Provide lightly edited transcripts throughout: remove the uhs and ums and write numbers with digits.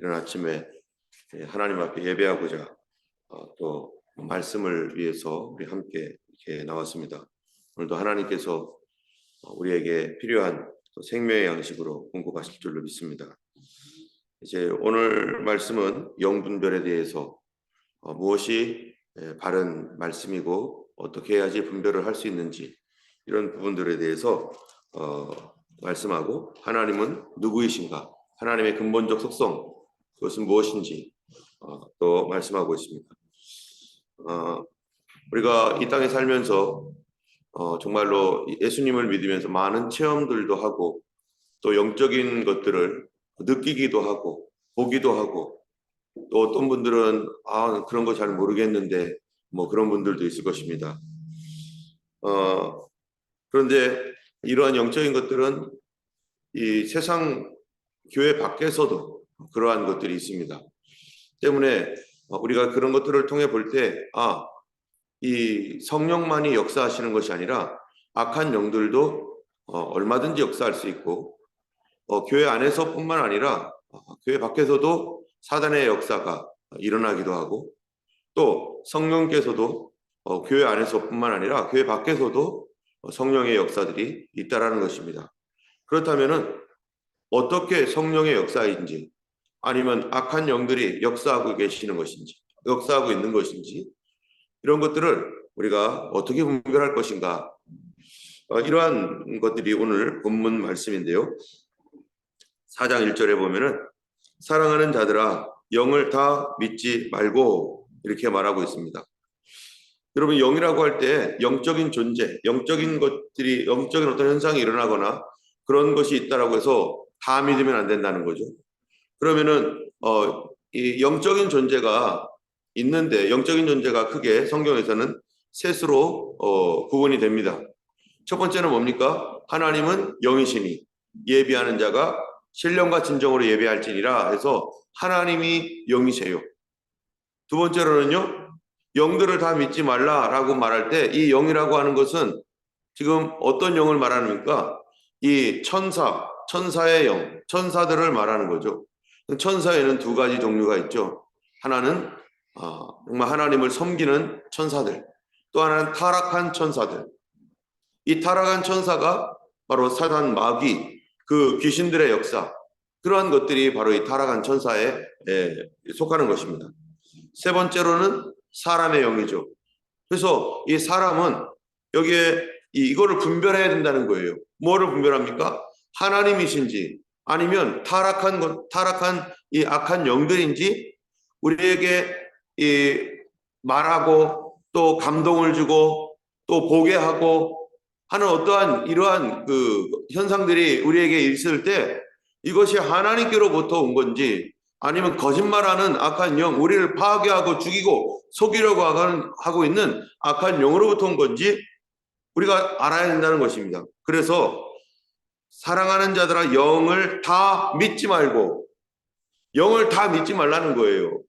이런 아침에 하나님 앞에 예배하고자 또 말씀을 위해서 우리 함께 이렇게 나왔습니다. 오늘도 하나님께서 우리에게 필요한 또 생명의 양식으로 공급하실 줄로 믿습니다. 이제 오늘 말씀은 영분별에 대해서 무엇이 바른 말씀이고 어떻게 해야지 분별을 할 수 있는지 이런 부분들에 대해서 말씀하고, 하나님은 누구이신가, 하나님의 근본적 속성 그것은 무엇인지 또 말씀하고 있습니다. 우리가 이 땅에 살면서 정말로 예수님을 믿으면서 많은 체험들도 하고 또 영적인 것들을 느끼기도 하고 보기도 하고, 또 어떤 분들은 그런 거 잘 모르겠는데 뭐 그런 분들도 있을 것입니다. 그런데 이러한 영적인 것들은 이 세상 교회 밖에서도 그러한 것들이 있습니다. 때문에 우리가 그런 것들을 통해 볼 때 이 성령만이 역사하시는 것이 아니라 악한 영들도 얼마든지 역사할 수 있고, 교회 안에서뿐만 아니라 교회 밖에서도 사단의 역사가 일어나기도 하고, 또 성령께서도 교회 안에서뿐만 아니라 교회 밖에서도 성령의 역사들이 있다라는 것입니다. 그렇다면은 어떻게 성령의 역사인지, 아니면 악한 영들이 역사하고 계시는 것인지, 역사하고 있는 것인지, 이런 것들을 우리가 어떻게 분별할 것인가, 이러한 것들이 오늘 본문 말씀인데요. 4장 1절에 보면은 사랑하는 자들아 영을 다 믿지 말고 이렇게 말하고 있습니다. 여러분, 영이라고 할 때 영적인 존재, 영적인 것들이, 영적인 어떤 현상이 일어나거나 그런 것이 있다라고 해서 다 믿으면 안 된다는 거죠. 그러면은 이 영적인 존재가 있는데, 영적인 존재가 크게 성경에서는 셋으로 구분이 됩니다. 첫 번째는 뭡니까? 하나님은 영이시니 예비하는 자가 신령과 진정으로 예배할지니라 해서 하나님이 영이세요. 두 번째로는요, 영들을 다 믿지 말라라고 말할 때 이 영이라고 하는 것은 지금 어떤 영을 말하는가? 이 천사의 영, 천사들을 말하는 거죠. 천사에는 두 가지 종류가 있죠. 하나는 정말 하나님을 섬기는 천사들, 또 하나는 타락한 천사들. 이 타락한 천사가 바로 사단, 마귀, 그 귀신들의 역사, 그러한 것들이 바로 이 타락한 천사에 속하는 것입니다. 세 번째로는 사람의 영이죠. 그래서 이 사람은 여기에 이거를 분별해야 된다는 거예요. 뭐를 분별합니까? 하나님이신지 아니면 타락한 이 악한 영들인지, 우리에게 이 말하고 또 감동을 주고 또 보게 하고 하는 어떠한 이러한 그 현상들이 우리에게 있을 때 이것이 하나님께로부터 온 건지, 아니면 거짓말하는 악한 영, 우리를 파괴하고 죽이고 속이려고 하고 있는 악한 영으로부터 온 건지 우리가 알아야 된다는 것입니다. 그래서 사랑하는 자들아 영을 다 믿지 말고, 영을 다 믿지 말라는 거예요.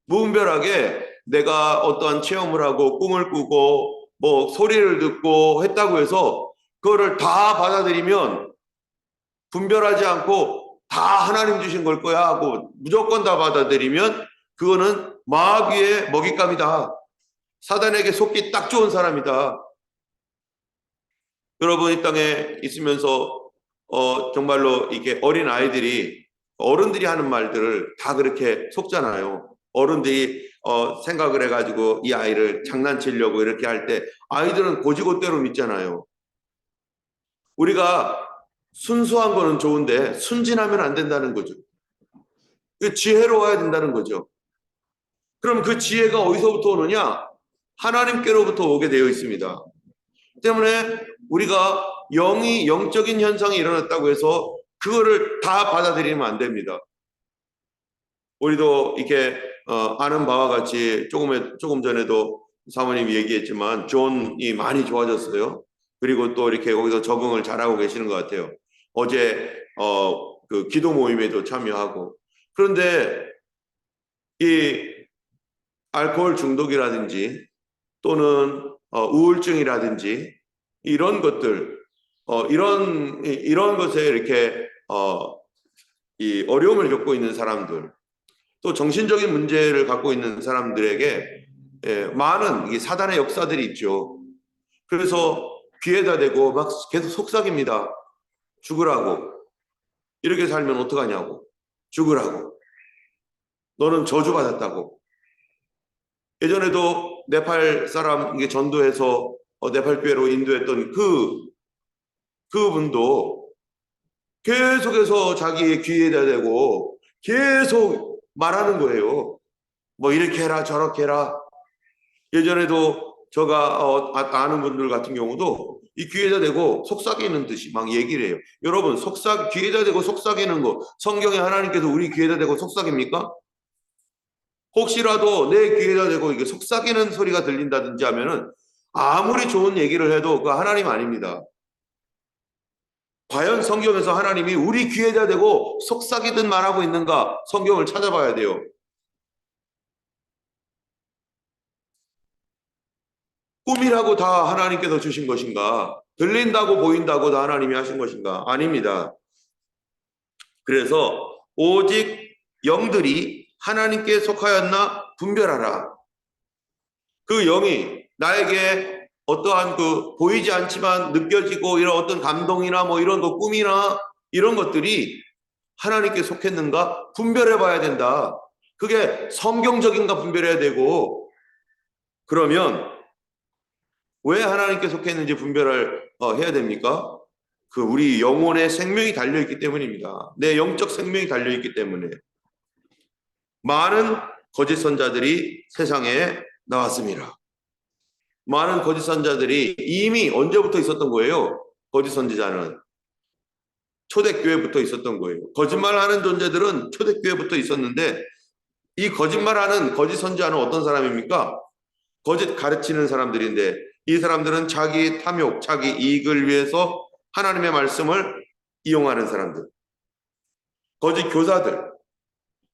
무분별하게 내가 어떠한 체험을 하고 꿈을 꾸고 뭐 소리를 듣고 했다고 해서 그거를 다 받아들이면, 분별하지 않고 다 하나님 주신 걸 거야 하고 무조건 다 받아들이면 그거는 마귀의 먹잇감이다. 사단에게 속기 딱 좋은 사람이다. 여러분, 이 땅에 있으면서 정말로 이게 어린 아이들이 어른들이 하는 말들을 다 그렇게 속잖아요. 어른들이 생각을 해가지고 이 아이를 장난치려고 이렇게 할 때 아이들은 고지고대로 믿잖아요. 우리가 순수한 거는 좋은데 순진하면 안 된다는 거죠. 지혜로워야 된다는 거죠. 그럼 그 지혜가 어디서부터 오느냐? 하나님께로부터 오게 되어 있습니다. 때문에 우리가 영적인 현상이 일어났다고 해서 그거를 다 받아들이면 안 됩니다. 우리도 이렇게 아는 바와 같이 조금 전에도 사모님이 얘기했지만 존이 많이 좋아졌어요. 그리고 또 이렇게 거기서 적응을 잘하고 계시는 것 같아요. 어제 그 기도 모임에도 참여하고. 그런데 이 알코올 중독이라든지 또는 우울증이라든지 이런 것들, 이런 것에 이렇게 이 어려움을 겪고 있는 사람들, 또 정신적인 문제를 갖고 있는 사람들에게 많은 이 사단의 역사들이 있죠. 그래서 귀에다 대고 막 계속 속삭입니다. 죽으라고. 이렇게 살면 어떡하냐고. 죽으라고. 너는 저주받았다고. 예전에도 네팔 사람 이게 전도해서 네팔 교회로 인도했던 그분도 계속해서 자기의 귀에다 대고 계속 말하는 거예요. 뭐 이렇게 해라 저렇게 해라. 예전에도 제가 아는 분들 같은 경우도 이 귀에다 대고 속삭이는 듯이 막 얘기를 해요. 여러분 귀에다 대고 속삭이는 거 성경에 하나님께서 우리 귀에다 대고 속삭입니까? 혹시라도 내 귀에다 대고 이게 속삭이는 소리가 들린다든지 하면은 아무리 좋은 얘기를 해도 그 하나님 아닙니다. 과연 성경에서 하나님이 우리 귀에다 대고 속삭이듯 말하고 있는가 성경을 찾아봐야 돼요. 꿈이라고 다 하나님께서 주신 것인가? 들린다고 보인다고 다 하나님이 하신 것인가? 아닙니다. 그래서 오직 영들이 하나님께 속하였나 분별하라. 그 영이 나에게 어떠한 보이지 않지만 느껴지고 이런 어떤 감동이나 뭐 이런 거 꿈이나 이런 것들이 하나님께 속했는가 분별해 봐야 된다. 그게 성경적인가 분별해야 되고 그러면 왜 하나님께 속했는지 분별을 해야 됩니까? 우리 영혼의 생명이 달려있기 때문입니다. 내 영적 생명이 달려있기 때문에 많은 거짓 선자들이 세상에 나왔습니다. 많은 거짓 선자들이 이미 언제부터 있었던 거예요? 거짓 선지자는 초대교회부터 있었던 거예요. 거짓말하는 존재들은 초대교회부터 있었는데 이 거짓말하는 거짓 선지자는 어떤 사람입니까? 거짓 가르치는 사람들인데 이 사람들은 자기 탐욕, 자기 이익을 위해서 하나님의 말씀을 이용하는 사람들. 거짓 교사들.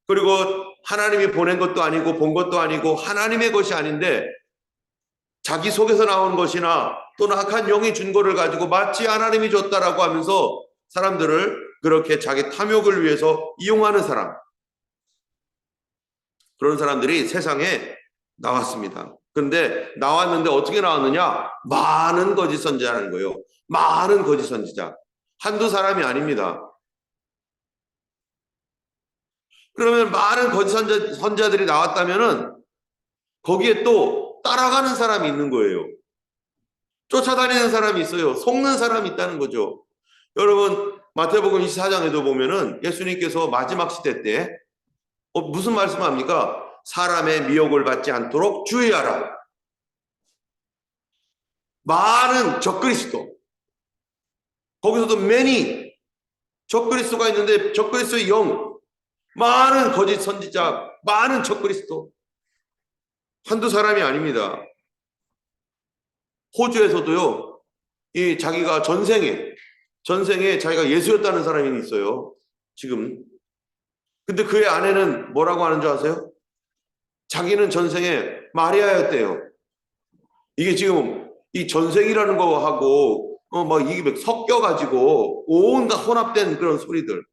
그리고 하나님이 보낸 것도 아니고 본 것도 아니고 하나님의 것이 아닌데 자기 속에서 나온 것이나 또는 악한 영이 준 거를 가지고 마치 하나님이 줬다라고 하면서 사람들을 그렇게 자기 탐욕을 위해서 이용하는 사람. 그런 사람들이 세상에 나왔습니다. 근데 나왔는데 어떻게 나왔느냐? 많은 거짓 선지자라는 거예요. 많은 거짓 선지자. 한두 사람이 아닙니다. 그러면 많은 거짓 선지자들이 나왔다면은 거기에 또 따라가는 사람이 있는 거예요. 쫓아다니는 사람이 있어요. 속는 사람이 있다는 거죠. 여러분 마태복음 24장에도 보면은 예수님께서 마지막 시대 때 무슨 말씀합니까? 사람의 미혹을 받지 않도록 주의하라. 많은 적그리스도. 거기서도 many 적그리스도가 있는데 적그리스도의 영. 많은 거짓 선지자, 많은 적그리스도. 한두 사람이 아닙니다. 호주에서도요. 이 자기가 전생에 자기가 예수였다는 사람이 있어요. 지금. 근데 그의 아내는 뭐라고 하는 줄 아세요? 자기는 전생에 마리아였대요. 이게 지금 이 전생이라는 거하고 막 이게 섞여가지고 온갖 혼합된 그런 소리들.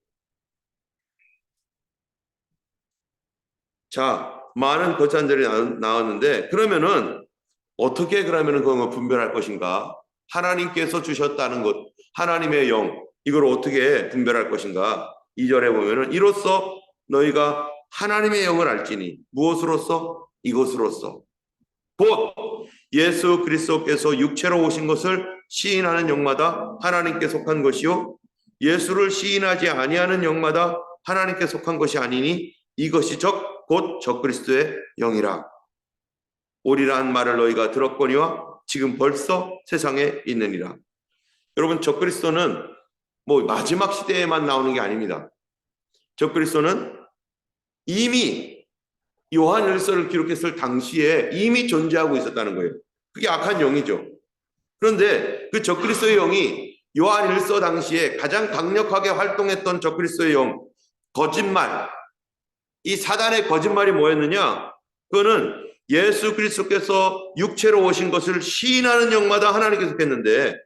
자, 많은 거짓들이 나왔는데 그러면은 어떻게 그러면은 그걸 분별할 것인가? 하나님께서 주셨다는 것, 하나님의 영, 이걸 어떻게 분별할 것인가? 2절에 보면은 이로써 너희가 하나님의 영을 알지니 무엇으로써? 이것으로써 곧 예수 그리스도께서 육체로 오신 것을 시인하는 영마다 하나님께 속한 것이요 예수를 시인하지 아니하는 영마다 하나님께 속한 것이 아니니 이것이 곧 적그리스도의 영이라. 오리라는 말을 너희가 들었거니와 지금 벌써 세상에 있느니라. 여러분 적그리스도는 뭐 마지막 시대에만 나오는 게 아닙니다. 적그리스도는 이미 요한일서를 기록했을 당시에 이미 존재하고 있었다는 거예요. 그게 악한 영이죠. 그런데 그 적그리스도의 영이 요한일서 당시에 가장 강력하게 활동했던 적그리스도의 영, 거짓말. 이 사단의 거짓말이 뭐였느냐? 그거는 예수 그리스도께서 육체로 오신 것을 시인하는 영마다 하나님께서 했는데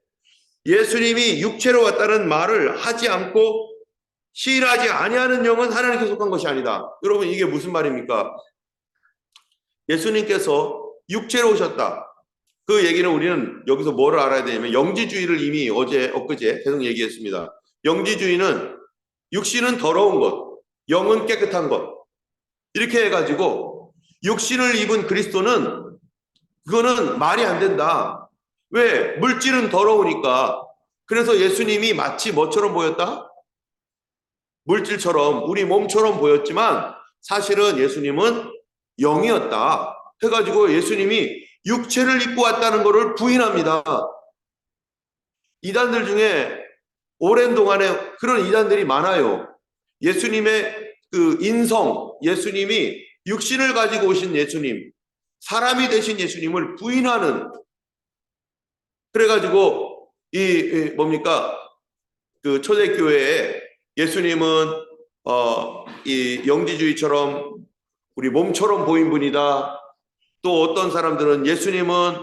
예수님이 육체로 왔다는 말을 하지 않고 시인하지 아니하는 영은 하나님께 속한 것이 아니다. 여러분 이게 무슨 말입니까? 예수님께서 육체로 오셨다. 그 얘기는 우리는 여기서 뭐를 알아야 되냐면 영지주의를 이미 어제 엊그제 계속 얘기했습니다. 영지주의는 육신은 더러운 것, 영은 깨끗한 것 이렇게 해가지고 육신을 입은 그리스도는 그거는 말이 안 된다. 왜? 물질은 더러우니까. 그래서 예수님이 마치 뭐처럼 보였다? 물질처럼 우리 몸처럼 보였지만 사실은 예수님은 영이었다 해가지고 예수님이 육체를 입고 왔다는 것을 부인합니다. 이단들 중에 오랜 동안에 그런 이단들이 많아요. 예수님의 그 인성, 예수님이 육신을 가지고 오신 예수님, 사람이 되신 예수님을 부인하는, 그래가지고 뭡니까 그 초대교회에 예수님은 이 영지주의처럼 우리 몸처럼 보인 분이다. 또 어떤 사람들은 예수님은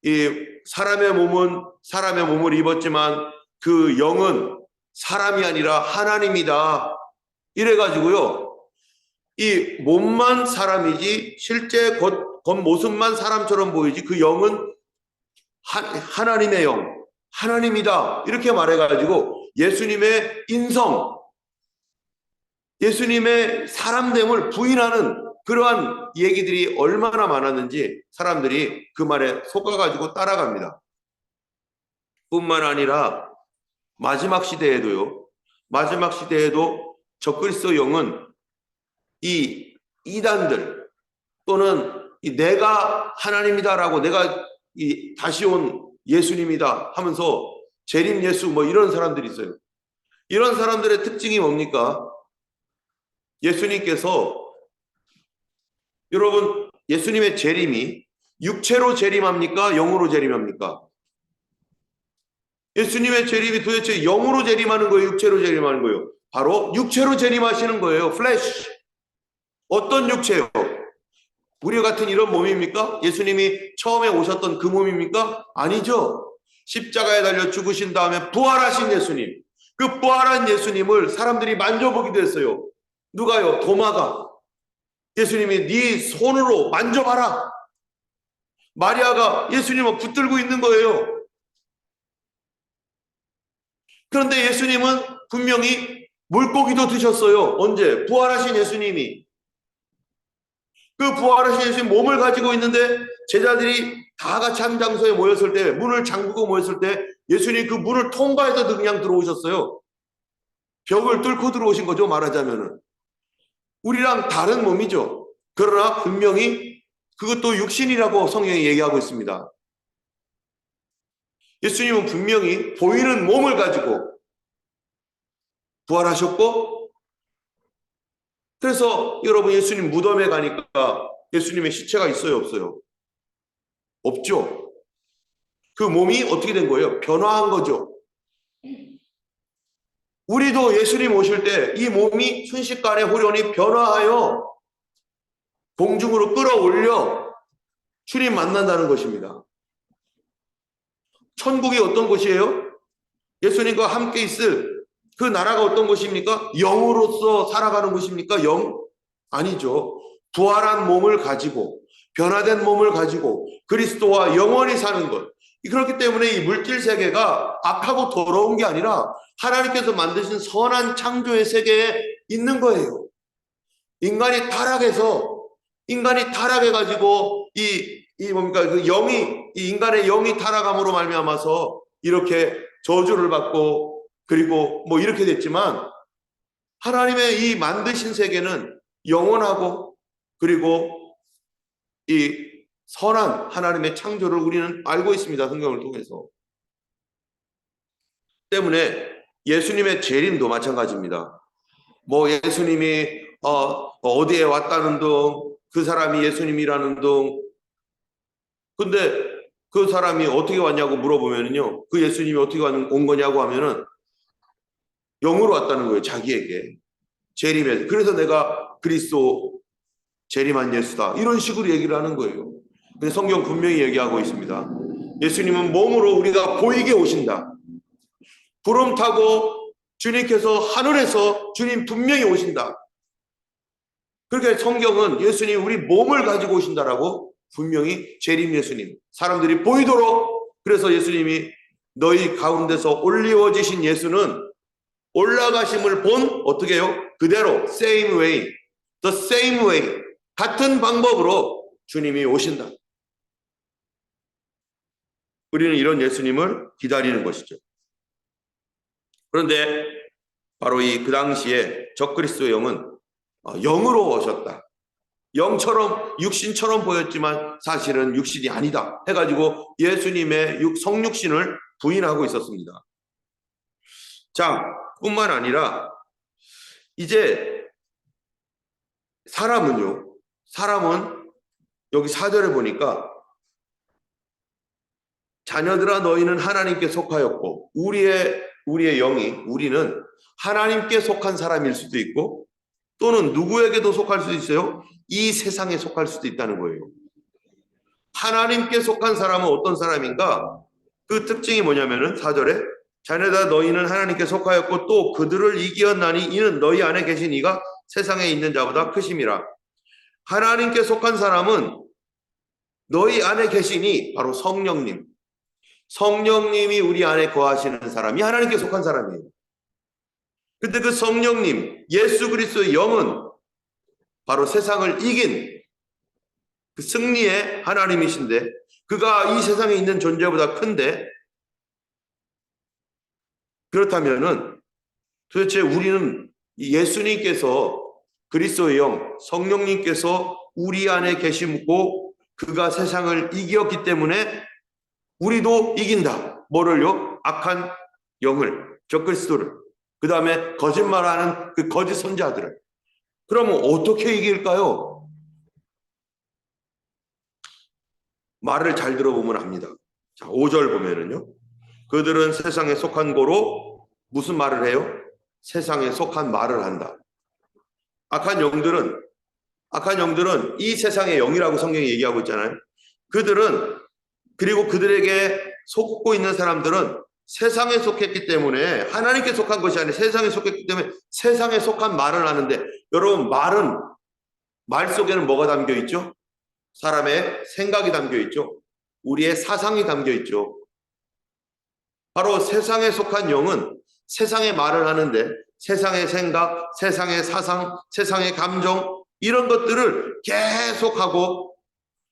이 사람의 몸을 입었지만 그 영은 사람이 아니라 하나님이다. 이래가지고요. 이 몸만 사람이지 실제 겉모습만 사람처럼 보이지 그 영은 하나님의 영, 하나님이다. 이렇게 말해가지고 예수님의 인성, 예수님의 사람됨을 부인하는 그러한 얘기들이 얼마나 많았는지 사람들이 그 말에 속아가지고 따라갑니다. 뿐만 아니라 마지막 시대에도 적그리스도 영은 이 이단들 또는 내가 하나님이다라고 내가 다시 온 예수님이다 하면서 재림 예수 뭐 이런 사람들이 있어요. 이런 사람들의 특징이 뭡니까? 예수님께서 여러분 예수님의 재림이 육체로 재림합니까? 영으로 재림합니까? 예수님의 재림이 도대체 영으로 재림하는 거예요? 육체로 재림하는 거예요? 바로 육체로 재림하시는 거예요. 플래시. 어떤 육체요? 우리 같은 이런 몸입니까? 예수님이 처음에 오셨던 그 몸입니까? 아니죠. 십자가에 달려 죽으신 다음에 부활하신 예수님. 그 부활한 예수님을 사람들이 만져보기도 했어요. 누가요? 도마가. 예수님이 네 손으로 만져봐라. 마리아가 예수님을 붙들고 있는 거예요. 그런데 예수님은 분명히 물고기도 드셨어요. 언제? 부활하신 예수님이. 그 부활하신 예수님 몸을 가지고 있는데 제자들이 다 같이 한 장소에 모였을 때, 문을 잠그고 모였을 때 예수님이 그 문을 통과해서 그냥 들어오셨어요. 벽을 뚫고 들어오신 거죠, 말하자면은. 우리랑 다른 몸이죠. 그러나 분명히 그것도 육신이라고 성경이 얘기하고 있습니다. 예수님은 분명히 보이는 몸을 가지고 부활하셨고, 그래서 여러분 예수님 무덤에 가니까 예수님의 시체가 있어요, 없어요? 없죠. 그 몸이 어떻게 된 거예요? 변화한 거죠. 우리도 예수님 오실 때 이 몸이 순식간에 호련히 변화하여 공중으로 끌어올려 주님 만난다는 것입니다. 천국이 어떤 곳이에요? 예수님과 함께 있을 그 나라가 어떤 곳입니까? 영으로서 살아가는 곳입니까? 영? 아니죠. 부활한 몸을 가지고 변화된 몸을 가지고 그리스도와 영원히 사는 것. 그렇기 때문에 이 물질 세계가 악하고 더러운 게 아니라 하나님께서 만드신 선한 창조의 세계에 있는 거예요. 인간이 타락해가지고 뭡니까 그 이 인간의 영이 타락함으로 말미암아서 이렇게 저주를 받고 그리고 뭐 이렇게 됐지만 하나님의 이 만드신 세계는 영원하고 그리고 이 선한 하나님의 창조를 우리는 알고 있습니다. 성경을 통해서. 때문에 예수님의 재림도 마찬가지입니다. 뭐 예수님이 어디에 왔다는 둥, 그 사람이 예수님이라는 둥. 근데 그 사람이 어떻게 왔냐고 물어보면요, 그 예수님이 어떻게 온 거냐고 하면은 영으로 왔다는 거예요. 자기에게 재림에. 그래서 내가 그리스도 재림한 예수다. 이런 식으로 얘기를 하는 거예요. 근데 성경 분명히 얘기하고 있습니다. 예수님은 몸으로 우리가 보이게 오신다. 구름 타고 주님께서 하늘에서 주님 분명히 오신다. 그러니까 성경은 예수님이 우리 몸을 가지고 오신다라고 분명히 재림 예수님, 사람들이 보이도록, 그래서 예수님이 너희 가운데서 올리워지신 예수는 올라가심을 본 어떻게 해요? 그대로 same way, the same way, 같은 방법으로 주님이 오신다. 우리는 이런 예수님을 기다리는 것이죠. 그런데 바로 그 당시에 적그리스도 영은 영으로 오셨다. 영처럼 육신처럼 보였지만 사실은 육신이 아니다 해가지고 예수님의 성육신을 부인하고 있었습니다. 자, 뿐만 아니라 이제 사람은 여기 4절에 보니까 자녀들아 너희는 하나님께 속하였고 우리의 우리는 하나님께 속한 사람일 수도 있고 또는 누구에게도 속할 수도 있어요. 이 세상에 속할 수도 있다는 거예요. 하나님께 속한 사람은 어떤 사람인가? 그 특징이 뭐냐면은 4절에 자녀들아 너희는 하나님께 속하였고 또 그들을 이기었나니 이는 너희 안에 계신 이가 세상에 있는 자보다 크심이라. 하나님께 속한 사람은 너희 안에 계시니 바로 성령님이 우리 안에 거하시는 사람이 하나님께 속한 사람이에요. 근데 그 성령님, 예수 그리스도의 영은 바로 세상을 이긴 그 승리의 하나님이신데 그가 이 세상에 있는 존재보다 큰데, 그렇다면은 도대체 우리는 예수님께서 그리스도의 영, 성령님께서 우리 안에 계시고 그가 세상을 이겼기 때문에 우리도 이긴다. 뭐를요? 악한 영을, 적그리스도를, 그 다음에 거짓말하는 그 거짓 선자들을. 그러면 어떻게 이길까요? 말을 잘 들어보면 압니다. 자, 5절 보면은요. 그들은 세상에 속한 고로 무슨 말을 해요? 세상에 속한 말을 한다. 악한 영들은 이 세상의 영이라고 성경이 얘기하고 있잖아요. 그리고 그들에게 속고 있는 사람들은 세상에 속했기 때문에, 하나님께 속한 것이 아니라 세상에 속했기 때문에 세상에 속한 말을 하는데, 여러분 말 속에는 뭐가 담겨 있죠? 사람의 생각이 담겨 있죠. 우리의 사상이 담겨 있죠. 바로 세상에 속한 영은 세상의 말을 하는데 세상의 생각, 세상의 사상, 세상의 감정, 이런 것들을 계속하고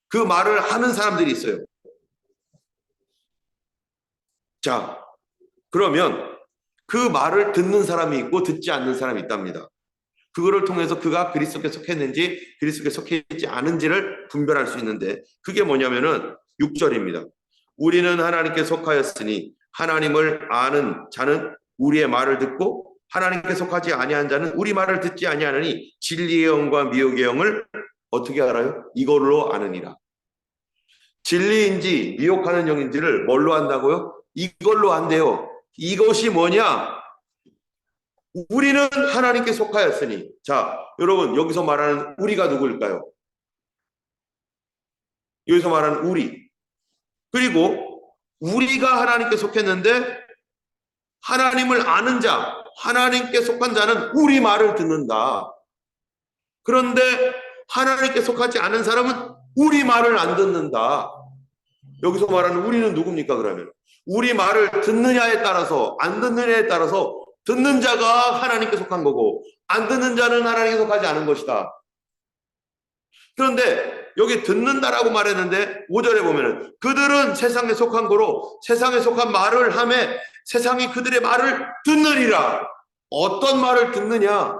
그 말을 하는 사람들이 있어요. 자, 그러면 그 말을 듣는 사람이 있고 듣지 않는 사람이 있답니다. 그거를 통해서 그가 그리스도께 속했는지 그리스도께 속해 있지 않은지를 분별할 수 있는데, 그게 뭐냐면은 6절입니다. 우리는 하나님께 속하였으니 하나님을 아는 자는 우리의 말을 듣고 하나님께 속하지 아니한 자는 우리 말을 듣지 아니하느니 진리의 영과 미혹의 영을 어떻게 알아요? 이걸로 아느니라. 진리인지 미혹하는 영인지를 뭘로 안다고요? 이걸로 안대요. 이것이 뭐냐? 우리는 하나님께 속하였으니. 자, 여러분, 여기서 말하는 우리가 누구일까요? 여기서 말하는 우리, 그리고 우리가 하나님께 속했는데 하나님을 아는 자, 하나님께 속한 자는 우리 말을 듣는다. 그런데 하나님께 속하지 않은 사람은 우리 말을 안 듣는다. 여기서 말하는 우리는 누굽니까? 그러면 우리 말을 듣느냐에 따라서 안 듣느냐에 따라서 듣는 자가 하나님께 속한 거고 안 듣는 자는 하나님께 속하지 않은 것이다. 그런데 여기 듣는다라고 말했는데 5절에 보면은 그들은 세상에 속한 거로 세상에 속한 말을 하매 세상이 그들의 말을 듣느니라. 어떤 말을 듣느냐,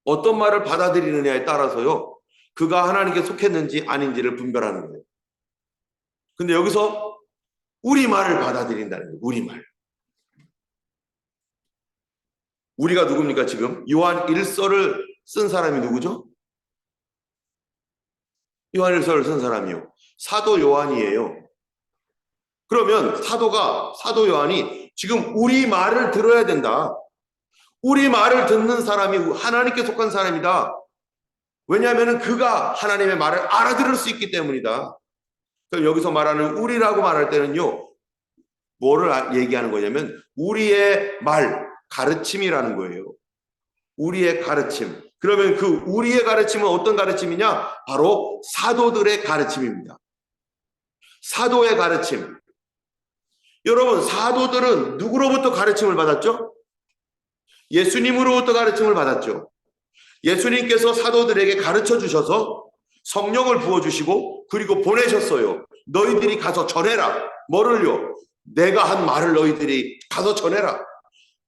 어떤 말을 받아들이느냐에 따라서요, 그가 하나님께 속했는지 아닌지를 분별하는 거예요. 근데 여기서 우리 말을 받아들인다는 거예요. 우리 말. 우리가 누굽니까? 지금 요한 1서를 쓴 사람이 누구죠? 요한 1서를 쓴 사람이요, 사도 요한이에요. 그러면 사도 요한이 지금 우리 말을 들어야 된다. 우리 말을 듣는 사람이 하나님께 속한 사람이다. 왜냐하면 그가 하나님의 말을 알아들을 수 있기 때문이다. 그럼 여기서 말하는 우리라고 말할 때는요, 뭐를 얘기하는 거냐면 우리의 말, 가르침이라는 거예요. 우리의 가르침. 그러면 그 우리의 가르침은 어떤 가르침이냐? 바로 사도들의 가르침입니다. 사도의 가르침. 여러분, 사도들은 누구로부터 가르침을 받았죠? 예수님으로부터 가르침을 받았죠. 예수님께서 사도들에게 가르쳐 주셔서 성령을 부어주시고 그리고 보내셨어요. 너희들이 가서 전해라. 뭐를요? 내가 한 말을 너희들이 가서 전해라.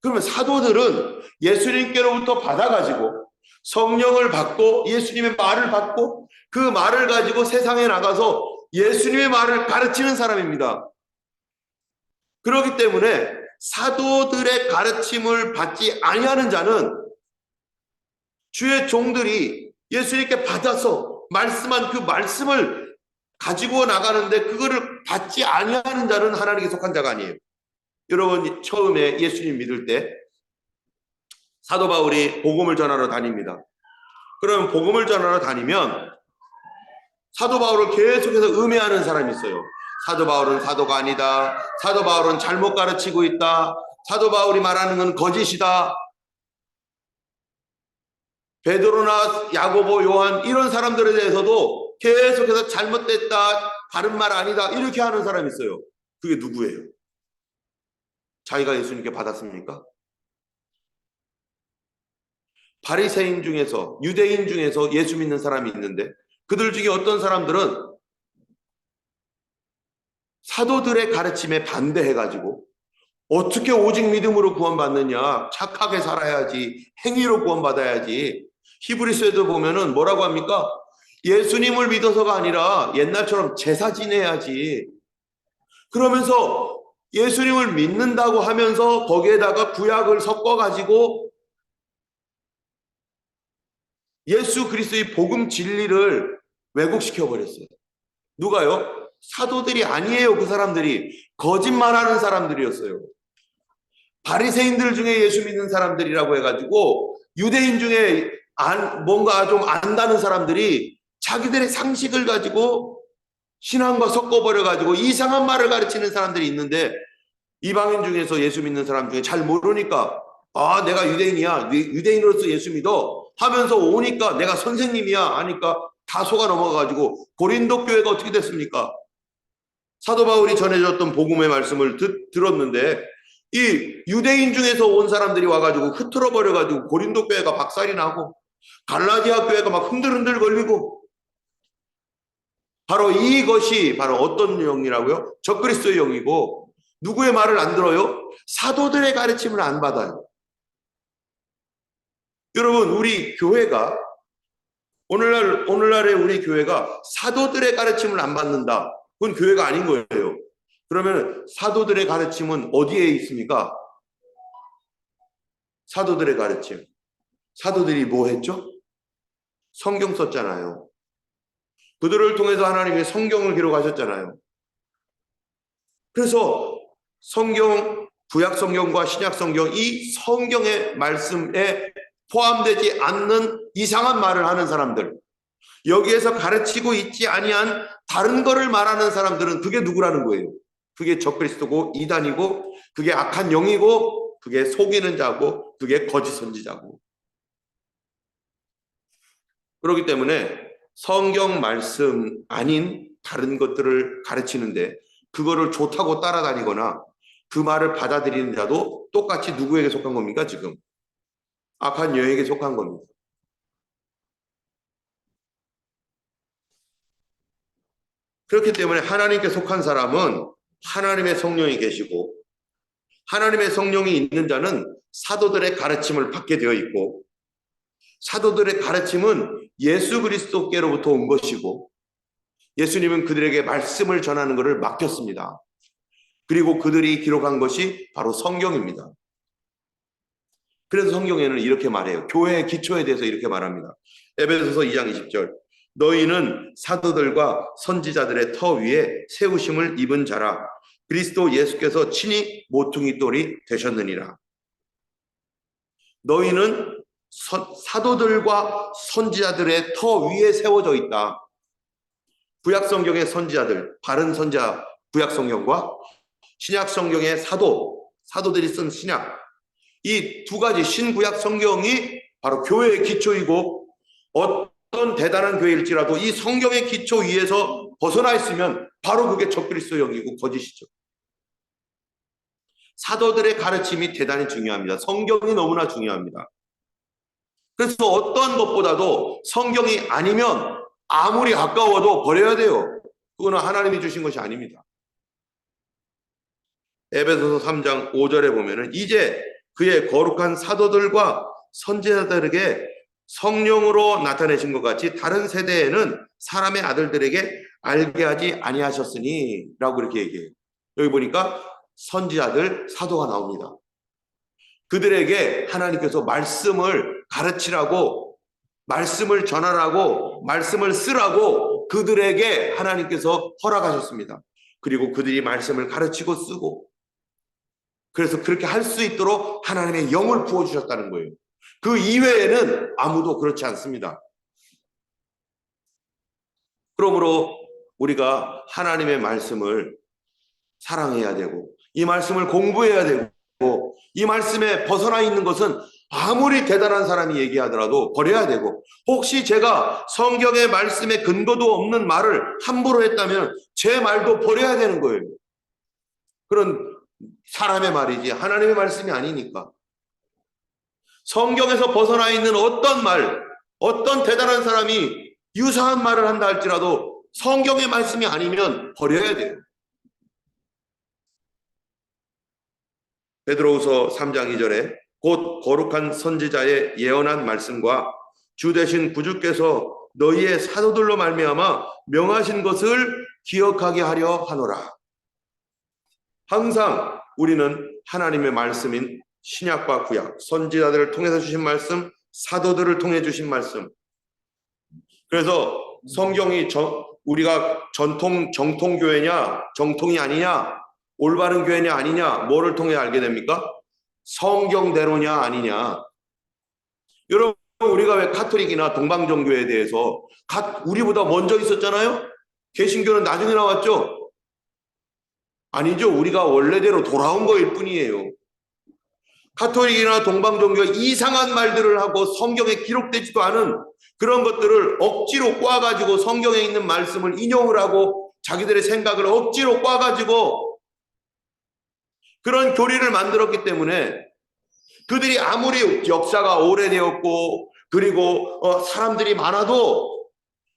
그러면 사도들은 예수님께로부터 받아가지고 성령을 받고 예수님의 말을 받고 그 말을 가지고 세상에 나가서 예수님의 말을 가르치는 사람입니다. 그렇기 때문에 사도들의 가르침을 받지 아니하는 자는 주의 종들이 예수님께 받아서 말씀한 그 말씀을 가지고 나가는데 그거를 받지 아니하는 자는 하나님께 속한 자가 아니에요. 여러분, 처음에 예수님 믿을 때 사도 바울이 복음을 전하러 다닙니다. 그러면 복음을 전하러 다니면 사도 바울을 계속해서 음해하는 사람이 있어요. 사도 바울은 사도가 아니다. 사도 바울은 잘못 가르치고 있다. 사도 바울이 말하는 건 거짓이다. 베드로나 야고보, 요한 이런 사람들에 대해서도 계속해서 잘못됐다, 바른 말 아니다 이렇게 하는 사람이 있어요. 그게 누구예요? 자기가 예수님께 받았습니까? 바리새인 중에서, 유대인 중에서 예수 믿는 사람이 있는데 그들 중에 어떤 사람들은 사도들의 가르침에 반대해가지고 어떻게 오직 믿음으로 구원받느냐, 착하게 살아야지, 행위로 구원받아야지. 히브리서에도 보면은 뭐라고 합니까? 예수님을 믿어서가 아니라 옛날처럼 제사 지내야지. 그러면서 예수님을 믿는다고 하면서 거기에다가 구약을 섞어가지고 예수 그리스도의 복음 진리를 왜곡시켜 버렸어요. 누가요? 사도들이 아니에요. 그 사람들이 거짓말하는 사람들이었어요. 바리새인들 중에 예수 믿는 사람들이라고 해가지고 유대인 중에 뭔가 좀 안다는 사람들이 자기들의 상식을 가지고 신앙과 섞어버려가지고 이상한 말을 가르치는 사람들이 있는데 이방인 중에서 예수 믿는 사람 중에 잘 모르니까 아, 내가 유대인이야. 유대인으로서 예수 믿어 하면서 오니까 내가 선생님이야 하니까 다 속아 넘어가가지고 고린도 교회가 어떻게 됐습니까? 사도 바울이 전해줬던 복음의 말씀을 들었는데 이 유대인 중에서 온 사람들이 와가지고 흐트러 버려가지고 고린도 교회가 박살이 나고 갈라디아 교회가 막 흔들흔들 걸리고 바로 이것이 바로 어떤 영이라고요? 적그리스도의 영이고 누구의 말을 안 들어요? 사도들의 가르침을 안 받아요. 여러분, 우리 교회가 오늘날의 우리 교회가 사도들의 가르침을 안 받는다. 그건 교회가 아닌 거예요. 그러면 사도들의 가르침은 어디에 있습니까? 사도들의 가르침. 사도들이 뭐 했죠? 성경 썼잖아요. 그들을 통해서 하나님이 성경을 기록하셨잖아요. 그래서 성경, 구약 성경과 신약 성경, 이 성경의 말씀에 포함되지 않는 이상한 말을 하는 사람들, 여기에서 가르치고 있지 아니한 다른 거를 말하는 사람들은 그게 누구라는 거예요? 그게 적그리스도고 이단이고 그게 악한 영이고 그게 속이는 자고 그게 거짓 선지자고. 그렇기 때문에 성경 말씀 아닌 다른 것들을 가르치는데 그거를 좋다고 따라다니거나 그 말을 받아들이는 자도 똑같이 누구에게 속한 겁니까? 지금 악한 영에게 속한 겁니다. 그렇기 때문에 하나님께 속한 사람은 하나님의 성령이 계시고 하나님의 성령이 있는 자는 사도들의 가르침을 받게 되어 있고 사도들의 가르침은 예수 그리스도께로부터 온 것이고 예수님은 그들에게 말씀을 전하는 것을 맡겼습니다. 그리고 그들이 기록한 것이 바로 성경입니다. 그래서 성경에는 이렇게 말해요. 교회의 기초에 대해서 이렇게 말합니다. 에베소서 2장 20절. 너희는 사도들과 선지자들의 터 위에 세우심을 입은 자라. 그리스도 예수께서 친히 모퉁이 돌이 되셨느니라. 너희는 사도들과 선지자들의 터 위에 세워져 있다. 구약 성경의 선지자들, 바른 선지자 구약 성경과 신약 성경의 사도들이 쓴 신약, 이 두 가지 신구약 성경이 바로 교회의 기초이고, 어떤 대단한 교회일지라도 이 성경의 기초 위에서 벗어나 있으면 바로 그게 적그리스도형이고 거짓이죠. 사도들의 가르침이 대단히 중요합니다. 성경이 너무나 중요합니다. 그래서 어떤 것보다도 성경이 아니면 아무리 아까워도 버려야 돼요. 그거는 하나님이 주신 것이 아닙니다. 에베소서 3장 5절에 보면은 이제 그의 거룩한 사도들과 선지자들에게 성령으로 나타내신 것 같이 다른 세대에는 사람의 아들들에게 알게 하지 아니하셨으니 라고 이렇게 얘기해요. 여기 보니까 선지자들, 사도가 나옵니다. 그들에게 하나님께서 말씀을 가르치라고, 말씀을 전하라고, 말씀을 쓰라고 그들에게 하나님께서 허락하셨습니다. 그리고 그들이 말씀을 가르치고 쓰고, 그래서 그렇게 할 수 있도록 하나님의 영을 부어주셨다는 거예요. 그 이외에는 아무도 그렇지 않습니다. 그러므로 우리가 하나님의 말씀을 사랑해야 되고, 이 말씀을 공부해야 되고, 이 말씀에 벗어나 있는 것은 아무리 대단한 사람이 얘기하더라도 버려야 되고, 혹시 제가 성경의 말씀에 근거도 없는 말을 함부로 했다면 제 말도 버려야 되는 거예요. 그런 사람의 말이지 하나님의 말씀이 아니니까. 성경에서 벗어나 있는 어떤 말, 어떤 대단한 사람이 유사한 말을 한다 할지라도 성경의 말씀이 아니면 버려야 돼요. 베드로후서 3장 2절에 곧 거룩한 선지자의 예언한 말씀과 주 되신 구주께서 너희의 사도들로 말미암아 명하신 것을 기억하게 하려 하노라. 항상 우리는 하나님의 말씀인 신약과 구약, 선지자들을 통해서 주신 말씀, 사도들을 통해 주신 말씀. 그래서 성경이 우리가 정통교회냐, 정통이 아니냐, 올바른 교회냐 아니냐, 뭐를 통해 알게 됩니까? 성경대로냐 아니냐. 여러분, 우리가 왜 카톨릭이나 동방정교회에 대해서 우리보다 먼저 있었잖아요? 개신교는 나중에 나왔죠? 아니죠. 우리가 원래대로 돌아온 거일 뿐이에요. 카톨릭이나 동방종교가 이상한 말들을 하고 성경에 기록되지도 않은 그런 것들을 억지로 꽈가지고 성경에 있는 말씀을 인용을 하고 자기들의 생각을 억지로 꽈가지고 그런 교리를 만들었기 때문에 그들이 아무리 역사가 오래되었고 그리고 사람들이 많아도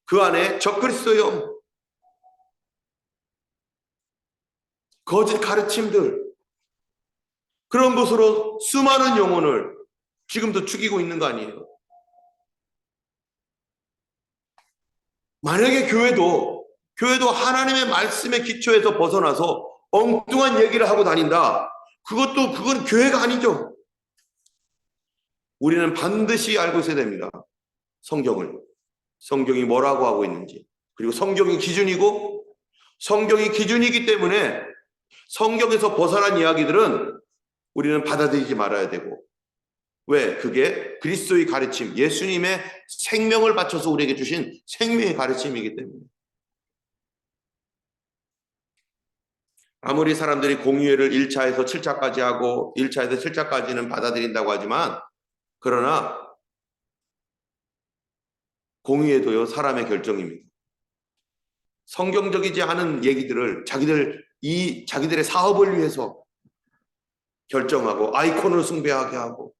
그 안에 적그리스도형, 거짓 가르침들, 그런 것으로 수많은 영혼을 지금도 죽이고 있는 거 아니에요. 만약에 교회도 하나님의 말씀의 기초에서 벗어나서 엉뚱한 얘기를 하고 다닌다. 그건 교회가 아니죠. 우리는 반드시 알고 있어야 됩니다. 성경이 뭐라고 하고 있는지. 그리고 성경이 기준이고, 성경이 기준이기 때문에 성경에서 벗어난 이야기들은 우리는 받아들이지 말아야 되고, 왜? 그게 그리스도의 가르침, 예수님의 생명을 바쳐서 우리에게 주신 생명의 가르침이기 때문에. 아무리 사람들이 공의회를 1차에서 7차까지 하고 1차에서 7차까지는 받아들인다고 하지만, 그러나 공의회도요, 사람의 결정입니다. 성경적이지 않은 얘기들을 자기들의 사업을 위해서 결정하고 아이콘을 숭배하게 하고,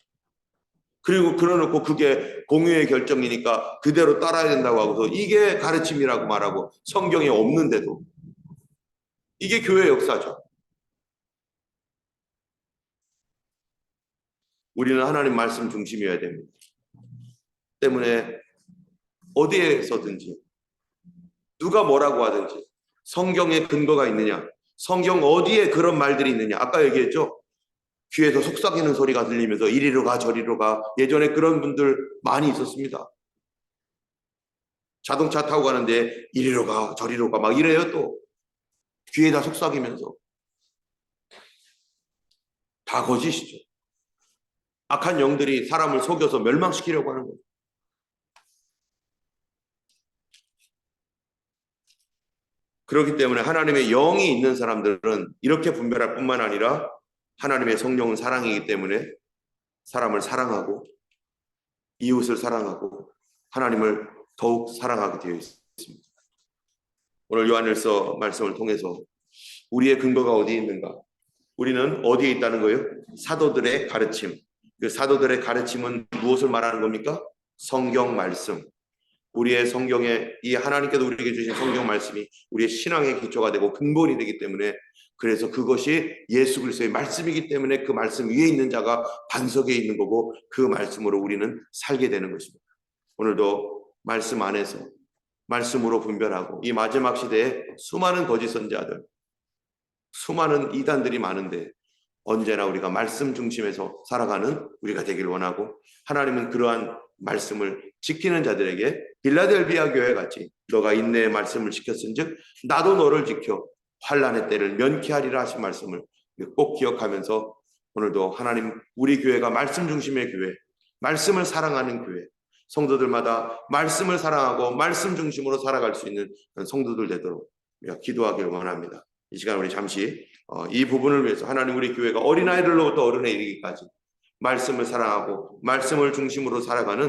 그리고 그러놓고 그게 공의의 결정이니까 그대로 따라야 된다고 하고서 이게 가르침이라고 말하고 성경에 없는데도. 이게 교회 역사죠. 우리는 하나님 말씀 중심이어야 됩니다. 때문에 어디에서든지 누가 뭐라고 하든지 성경에 근거가 있느냐, 성경 어디에 그런 말들이 있느냐. 아까 얘기했죠. 귀에서 속삭이는 소리가 들리면서 이리로 가 저리로 가. 예전에 그런 분들 많이 있었습니다. 자동차 타고 가는데 이리로 가 저리로 가 막 이래요. 또 귀에다 속삭이면서. 다 거짓이죠. 악한 영들이 사람을 속여서 멸망시키려고 하는 거예요. 그렇기 때문에 하나님의 영이 있는 사람들은 이렇게 분별할 뿐만 아니라 하나님의 성령은 사랑이기 때문에 사람을 사랑하고 이웃을 사랑하고 하나님을 더욱 사랑하게 되어 있습니다. 오늘 요한일서 말씀을 통해서 우리의 근거가 어디에 있는가? 우리는 어디에 있다는 거예요? 사도들의 가르침. 그 사도들의 가르침은 무엇을 말하는 겁니까? 성경 말씀. 우리의 성경에 이 하나님께서 우리에게 주신 성경 말씀이 우리의 신앙의 기초가 되고 근본이 되기 때문에, 그래서 그것이 예수 그리스도의 말씀이기 때문에 그 말씀 위에 있는 자가 반석에 있는 거고 그 말씀으로 우리는 살게 되는 것입니다. 오늘도 말씀 안에서 말씀으로 분별하고 이 마지막 시대에 수많은 거짓 선지자들, 수많은 이단들이 많은데 언제나 우리가 말씀 중심에서 살아가는 우리가 되길 원하고, 하나님은 그러한 말씀을 지키는 자들에게 빌라델비아 교회 같이 너가 인내의 말씀을 지켰은즉 나도 너를 지켜 환난의 때를 면케하리라 하신 말씀을 꼭 기억하면서 오늘도 하나님, 우리 교회가 말씀 중심의 교회, 말씀을 사랑하는 교회, 성도들마다 말씀을 사랑하고 말씀 중심으로 살아갈 수 있는 성도들 되도록 우리가 기도하길 원합니다. 이 시간 우리 잠시 이 부분을 위해서 하나님, 우리 교회가 어린아이들로부터 어른에 이르기까지 말씀을 사랑하고 말씀을 중심으로 살아가는